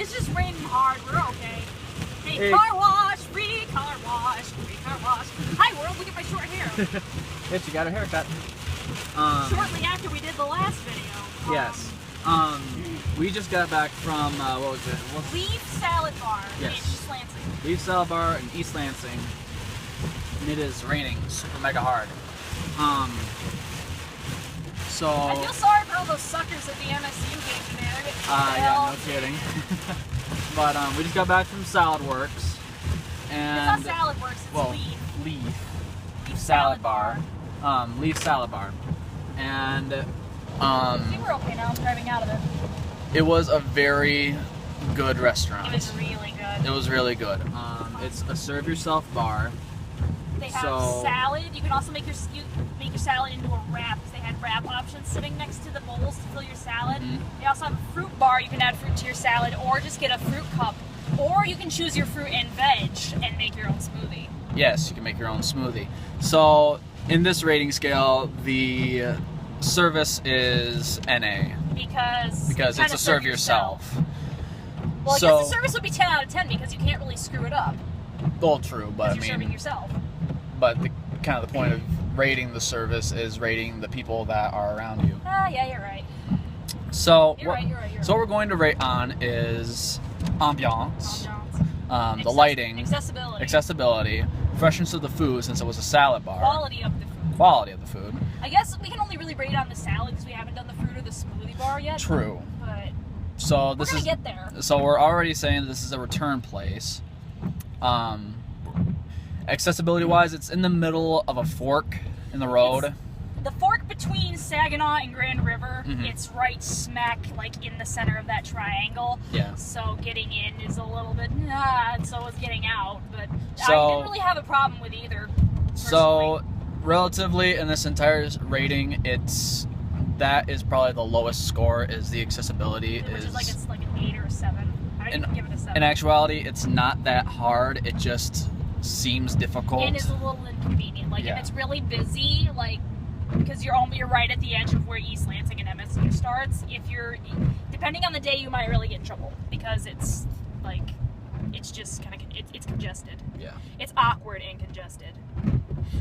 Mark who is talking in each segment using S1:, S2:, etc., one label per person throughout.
S1: it's just raining hard. We're okay. Hey,
S2: Hey.
S1: car wash, free car wash, free car wash. Hi world, look at my short hair.
S2: Yes, you got a haircut.
S1: Shortly after we did the last video.
S2: Yes. We just got back from, what was it?
S1: Leaf Salad Bar
S2: Yes.
S1: in East Lansing.
S2: Leaf Salad Bar in East Lansing. And it is raining super mega hard. So...
S1: I feel sorry for all those suckers at the MSU game there.
S2: yeah, no kidding. But we just got back from Salad Works. And
S1: It's not Salad Works, it's
S2: well,
S1: Leaf.
S2: Leaf Salad Bar. Leaf Salad Bar. And
S1: I think we're okay now. I'm driving out of it.
S2: it was a very good restaurant.
S1: It was really good.
S2: It was really good. It's a serve yourself bar.
S1: They have
S2: So-
S1: salad. You can also make your salad into a wrap. They had wrap options sitting next to the bowls to fill your salad.
S2: Mhm.
S1: They also have a fruit bar. You can add fruit to your salad, or just get a fruit cup, or you can choose your fruit and veg and make your own smoothie.
S2: Yes, you can make your own smoothie. So in this rating scale, the service is NA
S1: Because
S2: because
S1: you
S2: it's
S1: kinda
S2: a serve yourself.
S1: Well, I
S2: So-
S1: guess the service would be 10 out of 10 because you can't really screw it up
S2: Well, true, but I
S1: because you're serving
S2: mean,
S1: yourself.
S2: but the kind of the point of rating the service is rating the people that are around you.
S1: Ah, yeah, you're right.
S2: So
S1: You're right.
S2: so what we're going to rate on is ambiance,
S1: Ambiance.
S2: the lighting,
S1: Accessibility.
S2: freshness of the food since it was a salad bar,
S1: Quality of the food.
S2: quality of the food.
S1: I guess we can only really rate on the salad because we haven't done the fruit or the smoothie bar yet.
S2: True.
S1: But
S2: So
S1: we're
S2: this
S1: gonna
S2: is
S1: get there.
S2: so we're already saying this is a return place. Accessibility wise, it's in the middle of a fork in the road.
S1: The fork between Saginaw and Grand River,
S2: Mhm.
S1: it's right smack like in the center of that triangle.
S2: Yeah.
S1: So getting in is a little bit and so is getting out. But I
S2: So-
S1: didn't really have a problem with either.
S2: So relatively in this entire rating, that is probably the lowest score is the accessibility.
S1: Which is like it's like an 8 or a 7. I didn't give it a 7.
S2: In actuality, it's not that hard. It just seems difficult.
S1: And it's a little inconvenient. Like
S2: Yeah.
S1: if it's really busy, like because you're right at the edge of where East Lansing and MSU starts. If you're depending on the day, you might really get in trouble because it's like it's just kind of it's congested.
S2: Yeah.
S1: It's awkward and congested,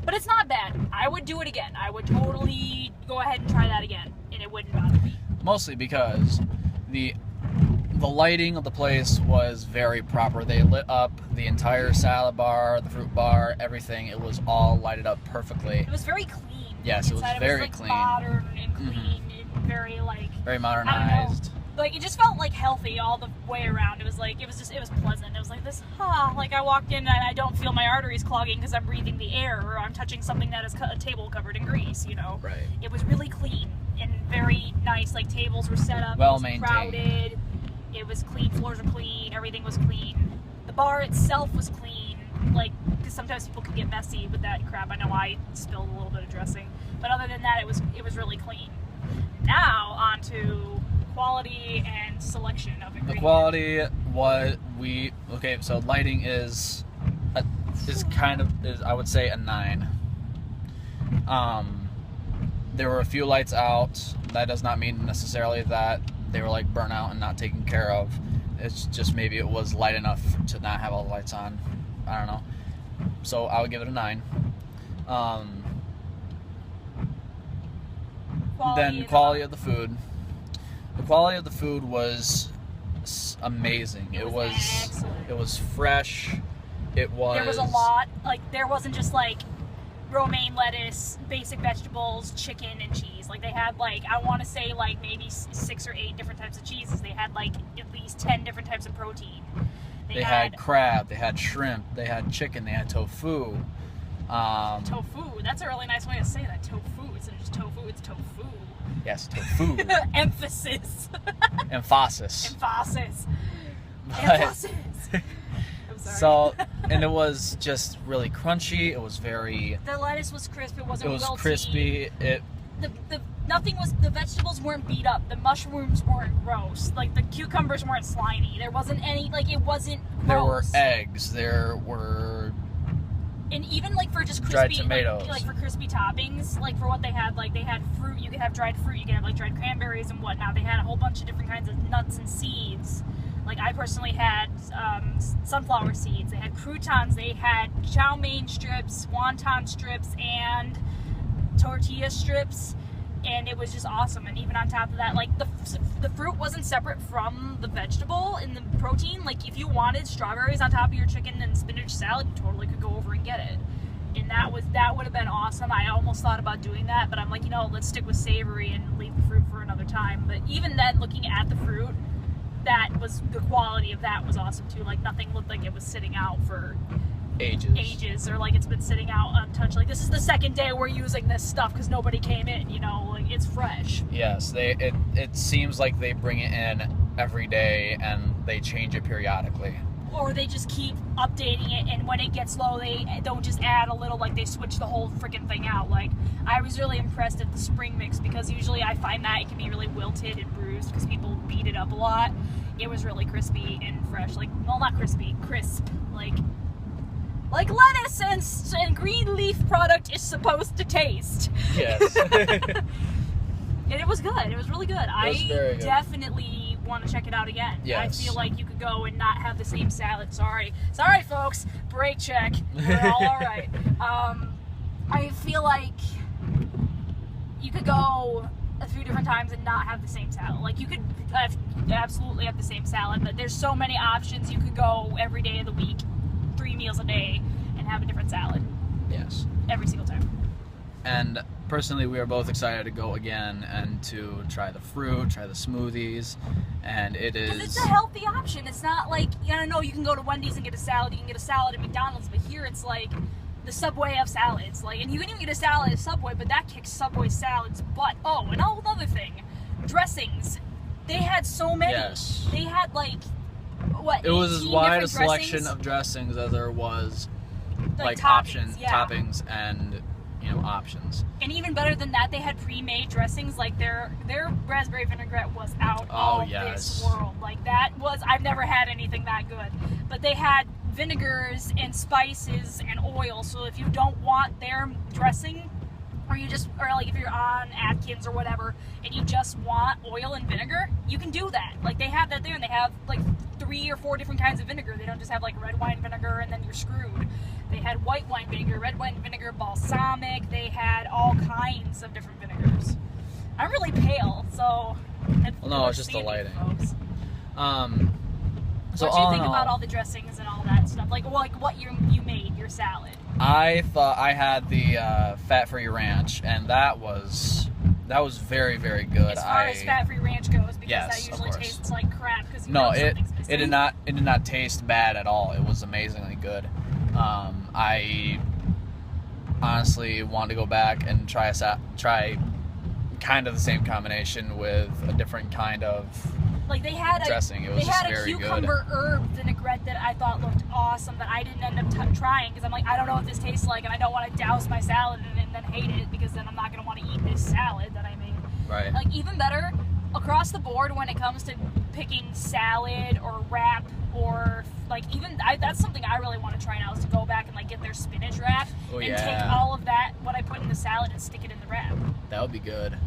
S1: but it's not bad. I would do it again. I would totally go ahead and try that again, and it wouldn't bother me.
S2: Mostly because the lighting of the place was very proper. They lit up the entire salad bar, the fruit bar, everything. It was all lighted up perfectly.
S1: It was very clean.
S2: Yes, it was
S1: Inside
S2: very
S1: like
S2: clean.
S1: modern and clean and very like.
S2: Very
S1: I don't know.
S2: modernized.
S1: Like it just felt like healthy all the way around. It was like it was pleasant. It was like this, like I walked in and I don't feel my arteries clogging because I'm breathing the air or I'm touching something that is a table covered in grease. You know.
S2: Right.
S1: It was really clean and very nice. Like tables were set up.
S2: Well
S1: it was
S2: maintained.
S1: crowded. It was clean. Floors were clean. Everything was clean. The bar itself was clean. Like because sometimes people could get messy with that crap. I know I spilled a little bit of dressing, but other than that, it was really clean. Now on to quality and selection of ingredients.
S2: The quality, so lighting is I would say a 9. There were a few lights out. That does not mean necessarily that they were like burnt out and not taken care of. It's just maybe it was light enough to not have all the lights on. I don't know. So I would give it a 9. Quality of the food. The quality of the food was amazing. It was
S1: excellent.
S2: It was fresh. There
S1: was a lot. Like there wasn't just like romaine lettuce, basic vegetables, chicken, and cheese. Like they had like I want to say like maybe 6 or 8 different types of cheeses. They had like at least 10 different types of protein.
S2: They had crab. They had shrimp. They had chicken. They had tofu.
S1: Tofu. That's a really nice way to say that. Tofu. It's not just tofu. It's tofu.
S2: Yes, tofu.
S1: Emphasis.
S2: Emphasis.
S1: Emphasis.
S2: But-
S1: Emphasis. I'm sorry.
S2: So, and it was just really crunchy. It was very.
S1: The lettuce was crisp. It wasn't
S2: It was
S1: wilty.
S2: crispy.
S1: The vegetables weren't beat up. The mushrooms weren't gross. Like the cucumbers weren't slimy. There wasn't any. Like it wasn't gross.
S2: There were eggs. There were.
S1: And even like for just crispy,
S2: dried tomatoes.
S1: like for crispy toppings, like for what they had fruit. You could have dried fruit. You could have like dried cranberries and whatnot. They had a whole bunch of different kinds of nuts and seeds. Like, I personally had sunflower seeds, they had croutons, they had chow mein strips, wonton strips, and tortilla strips, and it was just awesome. And even on top of that, like, the fruit wasn't separate from the vegetable in the protein. Like, if you wanted strawberries on top of your chicken and spinach salad, you totally could go over and get it. And that would have been awesome. I almost thought about doing that, but I'm like, let's stick with savory and leave the fruit for another time. But even then, looking at the fruit, the quality of that was awesome too. Like, nothing looked like it was sitting out for ages, or like it's been sitting out untouched. Like, this is the second day we're using this stuff because nobody came in, like, it's fresh.
S2: Yes, it seems like they bring it in every day and they change it periodically.
S1: Or they just keep updating it, and when it gets low, they don't just add a little, like, they switch the whole freaking thing out. Like, I was really impressed at the spring mix, because usually I find that it can be really wilted and bruised because people beat it up a lot. It was really crispy and fresh. Like, well, not crispy, crisp. Like lettuce and green leaf product is supposed to taste.
S2: Yes.
S1: And it was good. It was really good.
S2: It was very good.
S1: Definitely want to check it out again.
S2: Yes.
S1: I feel like you could go and not have the same salad. Sorry, folks. Break check. We're all right. I feel like you could go a few different times and not have the same salad. Like, you could absolutely have the same salad, but there's so many options. You could go every day of the week, 3 meals a day, and have a different salad.
S2: Yes.
S1: Every single time.
S2: And personally, we are both excited to go again and to try the fruit, try the smoothies, and it is...
S1: Because it's a healthy option. It's not like, I know you can go to Wendy's and get a salad, you can get a salad at McDonald's, but here it's like the Subway of salads. Like, and you can even get a salad at Subway, but that kicks Subway salads butt. Oh, and another thing, dressings. They had so many.
S2: Yes.
S1: They had, like, what,
S2: it was as
S1: 18
S2: wide a
S1: different
S2: selection
S1: dressings?
S2: of dressings as there was, like
S1: toppings, yeah.
S2: toppings and, options.
S1: And even better than that, they had pre-made dressings. Like, their raspberry vinaigrette was out of this world. Like, I've never had anything that good. But they had vinegars and spices and oil. So if you don't want their dressing, or like if you're on Atkins or whatever, and you just want oil and vinegar, you can do that. Like, they have that there, and they have like 3 or 4 different kinds of vinegar. They don't just have like red wine vinegar and then you're screwed. They had white wine vinegar, red wine vinegar, balsamic. They had all kinds of different vinegars. I'm really pale, so...
S2: Well, no, it's just the lighting.
S1: Folks.
S2: So
S1: what do you think about all the dressings and all that stuff? Like what you made, your salad?
S2: I thought I had the fat-free ranch, and that was very, very good.
S1: As far as fat-free ranch goes, because
S2: Yes,
S1: that
S2: of
S1: usually
S2: course.
S1: tastes like crap. Because
S2: it did not taste bad at all. It was amazingly good. I honestly want to go back and try kind of the same combination with a different kind of
S1: like they had
S2: dressing. It was
S1: they
S2: just
S1: had a
S2: very good.
S1: cucumber herb vinaigrette that I thought looked awesome, that I didn't end up trying because I'm like, I don't know what this tastes like, and I don't want to douse my salad in it and then hate it, because then I'm not going to want to eat this salad that I made.
S2: Right.
S1: Like, even better, across the board when it comes to picking salad or wrap, or like that's something I really want to try now, is to go back and like get their spinach wrap and take all of that, what I put in the salad, and stick it in the wrap.
S2: That would be good.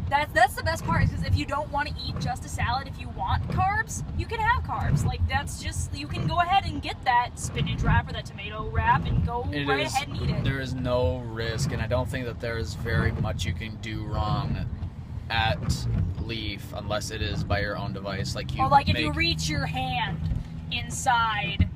S1: That's the best part, because if you don't want to eat just a salad, if you want carbs, you can have carbs. Like, that's just, you can go ahead and get that spinach wrap or that tomato wrap and go right ahead and eat it.
S2: There is no risk, and I don't think that there is very much you can do wrong at Leaf unless it is by your own device. Like,
S1: if you reach your hand inside,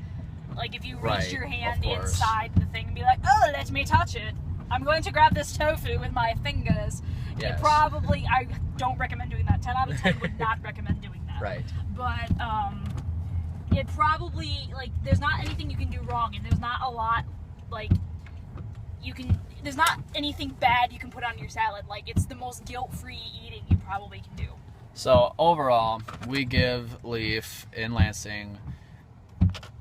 S1: like if you reach
S2: Right,
S1: your hand
S2: of course.
S1: inside the thing and be like, oh, let me touch it. I'm going to grab this tofu with my fingers.
S2: Yes.
S1: I don't recommend doing that. 10 out of 10 would not recommend doing that.
S2: Right.
S1: But, it probably, like, there's not anything you can do wrong, and there's not a lot, like, there's not anything bad you can put on your salad. Like, it's the most guilt-free eating you probably can do.
S2: So, overall, we give Leaf in Lansing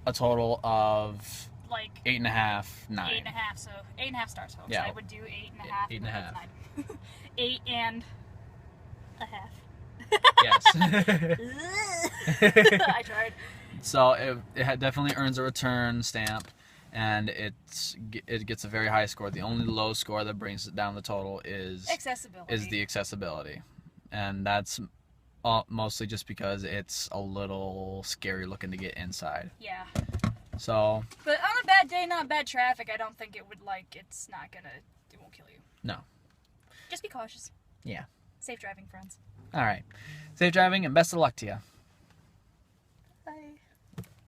S2: a total of
S1: Like
S2: 8.5, 9.
S1: 8.5, so 8.5 stars, folks.
S2: Yeah.
S1: I would do 8.5.
S2: 8.5.
S1: 8 and a half.
S2: Yes.
S1: I tried.
S2: So it definitely earns a return stamp, and it gets a very high score. The only low score that brings it down the total is
S1: Accessibility.
S2: the accessibility, and that's mostly just because it's a little scary looking to get inside.
S1: Yeah.
S2: So.
S1: But on a bad day, not bad traffic, I don't think it would it won't kill you.
S2: No.
S1: Just be cautious.
S2: Yeah.
S1: Safe driving, friends.
S2: All right. Safe driving and best of luck to you.